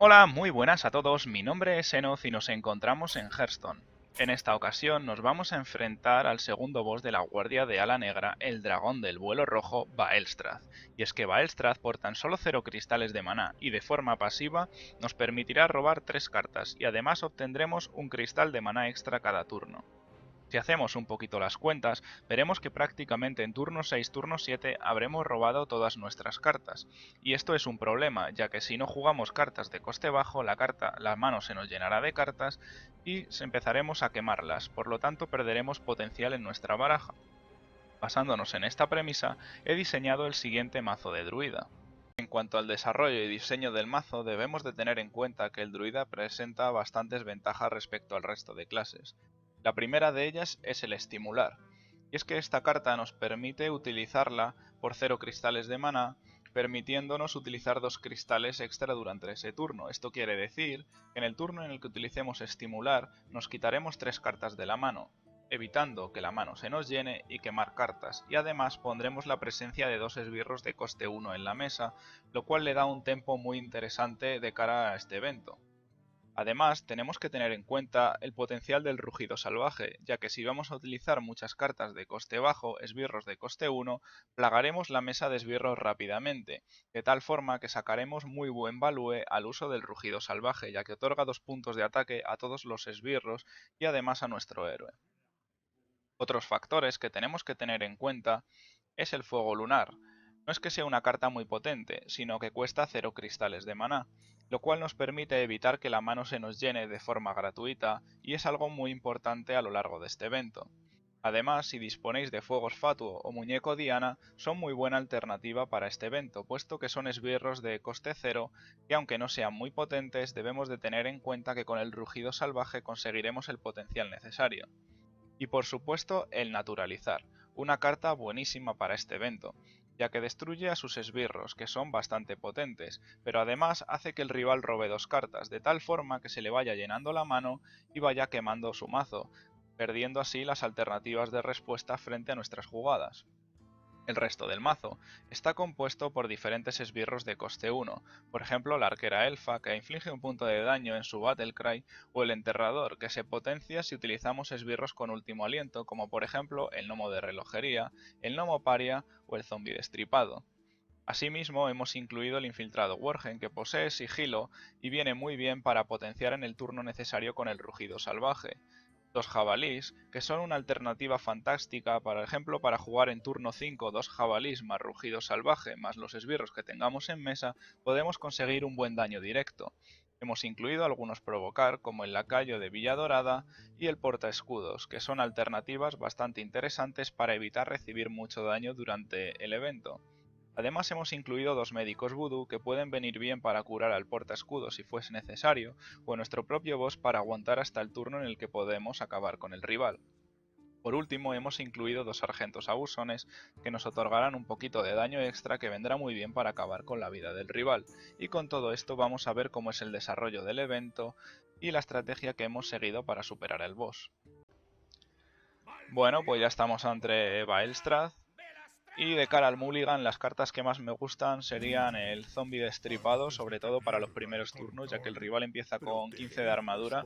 Hola, muy buenas a todos, mi nombre es Enoz y nos encontramos en Hearthstone. En esta ocasión nos vamos a enfrentar al segundo boss de la Guardia de Ala Negra, el dragón del vuelo rojo, Baelstrath. Y es que Baelstrath, por tan solo 0 cristales de maná y de forma pasiva, nos permitirá robar 3 cartas y además obtendremos un cristal de maná extra cada turno. Si hacemos un poquito las cuentas, veremos que prácticamente en turno 6, turno 7 habremos robado todas nuestras cartas. Y esto es un problema, ya que si no jugamos cartas de coste bajo, la mano se nos llenará de cartas y empezaremos a quemarlas, por lo tanto perderemos potencial en nuestra baraja. Basándonos en esta premisa, he diseñado el siguiente mazo de druida. En cuanto al desarrollo y diseño del mazo, debemos de tener en cuenta que el druida presenta bastantes ventajas respecto al resto de clases. La primera de ellas es el estimular, y es que esta carta nos permite utilizarla por 0 cristales de maná, permitiéndonos utilizar 2 cristales extra durante ese turno. Esto quiere decir que en el turno en el que utilicemos estimular, nos quitaremos 3 cartas de la mano, evitando que la mano se nos llene y quemar cartas, y además pondremos la presencia de 2 esbirros de coste 1 en la mesa, lo cual le da un tempo muy interesante de cara a este evento. Además, tenemos que tener en cuenta el potencial del rugido salvaje, ya que si vamos a utilizar muchas cartas de coste bajo, esbirros de coste 1, plagaremos la mesa de esbirros rápidamente, de tal forma que sacaremos muy buen value al uso del rugido salvaje, ya que otorga 2 puntos de ataque a todos los esbirros y además a nuestro héroe. Otros factores que tenemos que tener en cuenta es el fuego lunar. No es que sea una carta muy potente, sino que cuesta 0 cristales de maná, lo cual nos permite evitar que la mano se nos llene de forma gratuita y es algo muy importante a lo largo de este evento. Además, si disponéis de fuegos fatuo o muñeco Diana, son muy buena alternativa para este evento, puesto que son esbirros de coste 0 que aunque no sean muy potentes, debemos de tener en cuenta que con el rugido salvaje conseguiremos el potencial necesario. Y por supuesto el naturalizar, una carta buenísima para este evento, ya que destruye a sus esbirros, que son bastante potentes, pero además hace que el rival robe 2 cartas, de tal forma que se le vaya llenando la mano y vaya quemando su mazo, perdiendo así las alternativas de respuesta frente a nuestras jugadas. El resto del mazo está compuesto por diferentes esbirros de coste 1, por ejemplo la arquera elfa que inflige un punto de daño en su Battlecry, o el enterrador que se potencia si utilizamos esbirros con último aliento, como por ejemplo el gnomo de relojería, el gnomo paria o el zombie destripado. Asimismo hemos incluido el infiltrado Worgen que posee sigilo y viene muy bien para potenciar en el turno necesario con el rugido salvaje. Dos jabalís, que son una alternativa fantástica, por ejemplo, para jugar en turno 5 dos jabalís más rugido salvaje más los esbirros que tengamos en mesa, podemos conseguir un buen daño directo. Hemos incluido algunos provocar, como el lacayo de Villa Dorada y el portaescudos, que son alternativas bastante interesantes para evitar recibir mucho daño durante el evento. Además hemos incluido 2 médicos vudú que pueden venir bien para curar al portaescudo si fuese necesario, o a nuestro propio boss para aguantar hasta el turno en el que podemos acabar con el rival. Por último hemos incluido 2 sargentos abusones que nos otorgarán un poquito de daño extra que vendrá muy bien para acabar con la vida del rival, y con todo esto vamos a ver cómo es el desarrollo del evento y la estrategia que hemos seguido para superar el boss. Bueno, pues ya estamos ante Baelstrath. Y de cara al Mulligan, las cartas que más me gustan serían el zombie destripado, sobre todo para los primeros turnos, ya que el rival empieza con 15 de armadura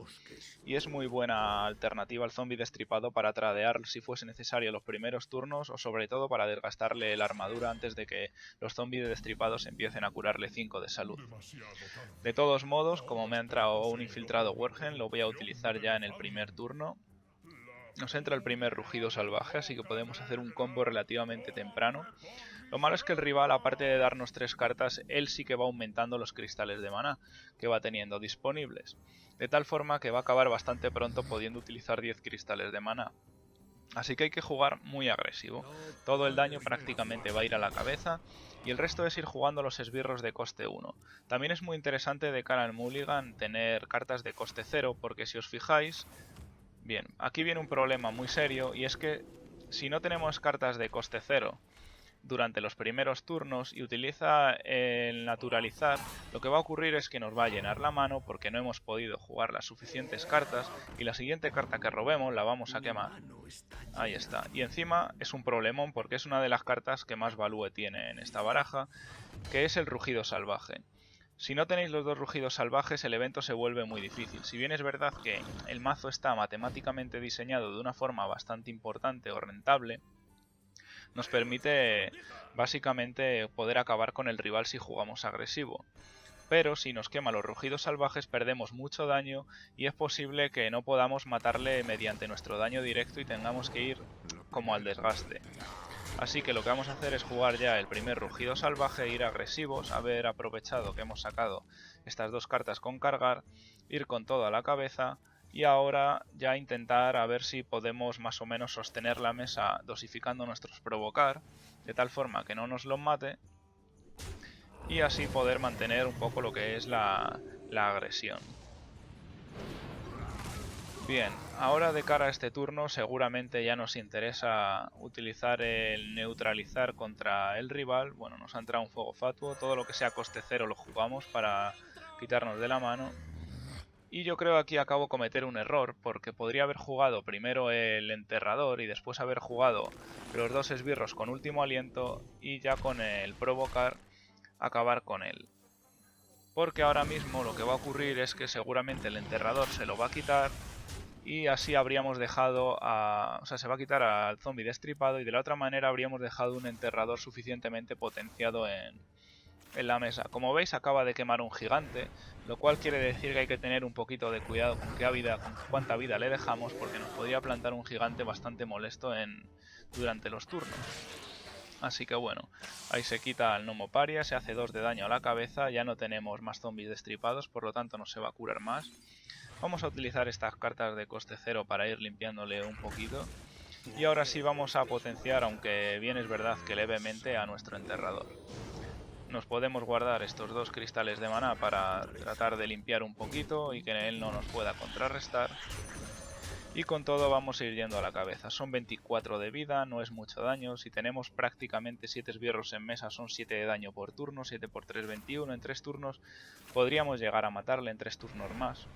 y es muy buena alternativa al zombie destripado para tradear si fuese necesario los primeros turnos o sobre todo para desgastarle la armadura antes de que los zombies destripados empiecen a curarle 5 de salud. De todos modos, como me ha entrado un infiltrado Worgen, lo voy a utilizar ya en el primer turno. Nos entra el primer rugido salvaje, así que podemos hacer un combo relativamente temprano. Lo malo es que el rival, aparte de darnos 3 cartas, él sí que va aumentando los cristales de maná que va teniendo disponibles, de tal forma que va a acabar bastante pronto pudiendo utilizar 10 cristales de maná. Así que hay que jugar muy agresivo. Todo el daño prácticamente va a ir a la cabeza y el resto es ir jugando los esbirros de coste 1. También es muy interesante de cara al Mulligan tener cartas de coste 0 porque si os fijáis, bien, aquí viene un problema muy serio y es que si no tenemos cartas de coste 0 durante los primeros turnos y utiliza el naturalizar, lo que va a ocurrir es que nos va a llenar la mano porque no hemos podido jugar las suficientes cartas y la siguiente carta que robemos la vamos a quemar. Ahí está. Y encima es un problemón porque es una de las cartas que más value tiene en esta baraja, que es el rugido salvaje. Si no tenéis los dos rugidos salvajes, el evento se vuelve muy difícil. Si bien es verdad que el mazo está matemáticamente diseñado de una forma bastante importante o rentable, nos permite básicamente poder acabar con el rival si jugamos agresivo. Pero si nos quema los rugidos salvajes perdemos mucho daño y es posible que no podamos matarle mediante nuestro daño directo y tengamos que ir como al desgaste. Así que lo que vamos a hacer es jugar ya el primer rugido salvaje, ir agresivos, haber aprovechado que hemos sacado estas dos cartas con cargar, ir con todo a la cabeza y ahora ya intentar a ver si podemos más o menos sostener la mesa dosificando nuestros provocar, de tal forma que no nos los mate y así poder mantener un poco lo que es la agresión. Bien, ahora de cara a este turno seguramente ya nos interesa utilizar el neutralizar contra el rival. Bueno, nos ha entrado un fuego fatuo, todo lo que sea coste cero lo jugamos para quitarnos de la mano. Y yo creo que aquí acabo de cometer un error, porque podría haber jugado primero el enterrador y después haber jugado los dos esbirros con último aliento y ya con el provocar acabar con él. Porque ahora mismo lo que va a ocurrir es que seguramente el enterrador se lo va a quitar y así habríamos dejado a... o sea, se va a quitar al zombie destripado y de la otra manera habríamos dejado un enterrador suficientemente potenciado en la mesa. Como veis acaba de quemar un gigante, lo cual quiere decir que hay que tener un poquito de cuidado con cuánta vida le dejamos porque nos podría plantar un gigante bastante molesto durante los turnos. Así que bueno, ahí se quita al gnomo paria, se hace 2 de daño a la cabeza, ya no tenemos más zombies destripados, por lo tanto no se va a curar más. Vamos a utilizar estas cartas de coste cero para ir limpiándole un poquito. Y ahora sí vamos a potenciar, aunque bien es verdad que levemente, a nuestro enterrador. Nos podemos guardar estos 2 cristales de maná para tratar de limpiar un poquito y que él no nos pueda contrarrestar. Y con todo vamos a ir yendo a la cabeza. Son 24 de vida, no es mucho daño. Si tenemos prácticamente 7 esbirros en mesa son 7 de daño por turno, 7 por 3, 21. En 3 turnos podríamos llegar a matarle en 3 turnos más.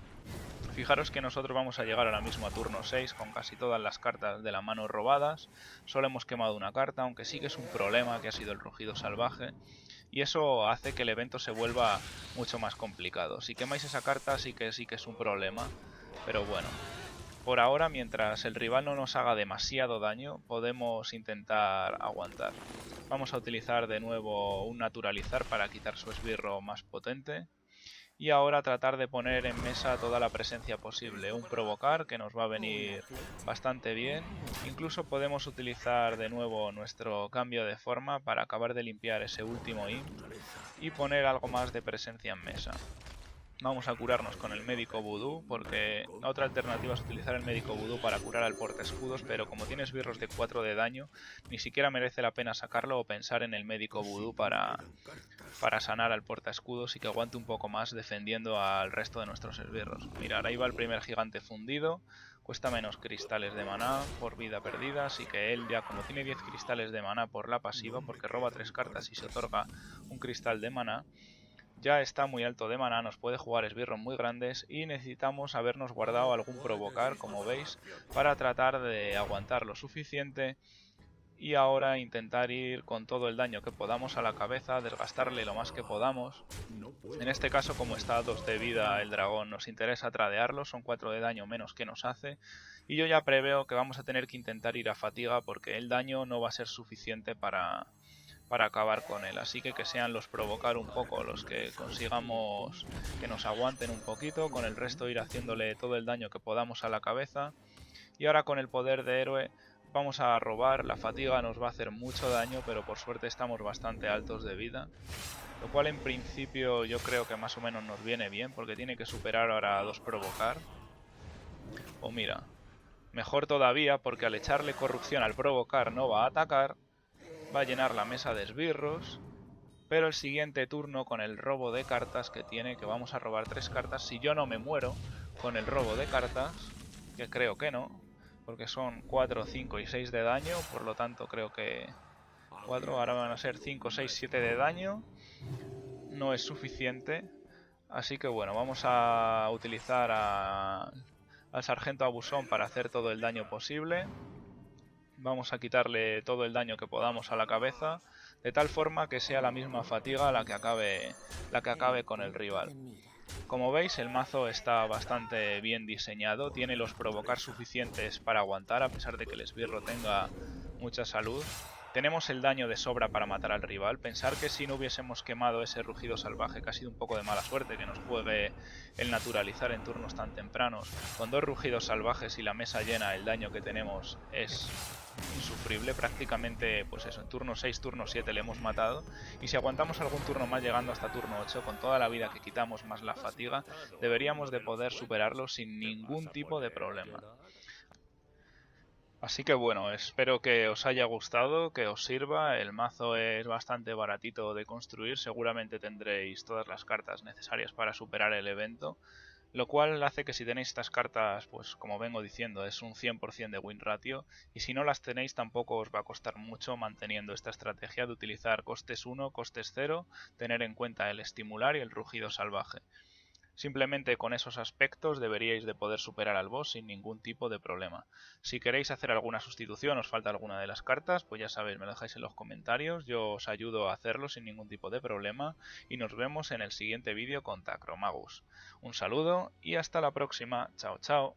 Fijaros que nosotros vamos a llegar ahora mismo a turno 6 con casi todas las cartas de la mano robadas. Solo hemos quemado una carta, aunque sí que es un problema que ha sido el rugido salvaje. Y eso hace que el evento se vuelva mucho más complicado. Si quemáis esa carta sí que es un problema, pero bueno. Por ahora, mientras el rival no nos haga demasiado daño, podemos intentar aguantar. Vamos a utilizar de nuevo un naturalizar para quitar su esbirro más potente. Y ahora tratar de poner en mesa toda la presencia posible. Un provocar que nos va a venir bastante bien. Incluso podemos utilizar de nuevo nuestro cambio de forma para acabar de limpiar ese último imp y poner algo más de presencia en mesa. Vamos a curarnos con el médico vudú, porque la otra alternativa es utilizar el médico vudú para curar al portaescudos, pero como tiene esbirros de 4 de daño, ni siquiera merece la pena sacarlo o pensar en el médico vudú para sanar al portaescudos y que aguante un poco más defendiendo al resto de nuestros esbirros. Mirad, ahí va el primer gigante fundido, cuesta menos cristales de maná por vida perdida, así que él ya como tiene 10 cristales de maná por la pasiva, porque roba 3 cartas y se otorga un cristal de maná, ya está muy alto de maná, nos puede jugar esbirros muy grandes y necesitamos habernos guardado algún provocar, como veis, para tratar de aguantar lo suficiente y ahora intentar ir con todo el daño que podamos a la cabeza, desgastarle lo más que podamos. En este caso, como está a 2 de vida el dragón, nos interesa tradearlo, son 4 de daño menos que nos hace y yo ya preveo que vamos a tener que intentar ir a fatiga porque el daño no va a ser suficiente para acabar con él, así que sean los provocar un poco los que consigamos que nos aguanten un poquito, con el resto ir haciéndole todo el daño que podamos a la cabeza. Y ahora con el poder de héroe vamos a robar, la fatiga nos va a hacer mucho daño, pero por suerte estamos bastante altos de vida, lo cual en principio yo creo que más o menos nos viene bien, porque tiene que superar ahora a 2 provocar. O mira, mejor todavía, porque al echarle corrupción al provocar no va a atacar, va a llenar la mesa de esbirros, pero el siguiente turno con el robo de cartas que tiene, que vamos a robar 3 cartas, si yo no me muero con el robo de cartas, que creo que no, porque son 4, 5 y 6 de daño, por lo tanto creo que 4, ahora van a ser 5, 6, 7 de daño, no es suficiente, así que bueno, vamos a utilizar al sargento abusón para hacer todo el daño posible. Vamos a quitarle todo el daño que podamos a la cabeza, de tal forma que sea la misma fatiga la que acabe con el rival. Como veis, el mazo está bastante bien diseñado, tiene los provocar suficientes para aguantar a pesar de que el esbirro tenga mucha salud. Tenemos el daño de sobra para matar al rival. Pensar que si no hubiésemos quemado ese rugido salvaje, que ha sido un poco de mala suerte que nos juegue el naturalizar en turnos tan tempranos, con 2 rugidos salvajes y la mesa llena, el daño que tenemos es insufrible. Prácticamente, pues eso, en turno 6, turno 7 le hemos matado. Y si aguantamos algún turno más llegando hasta turno 8, con toda la vida que quitamos más la fatiga, deberíamos de poder superarlo sin ningún tipo de problema. Así que bueno, espero que os haya gustado, que os sirva. El mazo es bastante baratito de construir, seguramente tendréis todas las cartas necesarias para superar el evento, lo cual hace que si tenéis estas cartas, pues como vengo diciendo, es un 100% de win ratio, y si no las tenéis tampoco os va a costar mucho manteniendo esta estrategia de utilizar costes 1, costes 0, tener en cuenta el estimular y el rugido salvaje. Simplemente con esos aspectos deberíais de poder superar al boss sin ningún tipo de problema. Si queréis hacer alguna sustitución, os falta alguna de las cartas, pues ya sabéis, me lo dejáis en los comentarios, yo os ayudo a hacerlo sin ningún tipo de problema y nos vemos en el siguiente vídeo con Tacromagus. Un saludo y hasta la próxima, chao chao.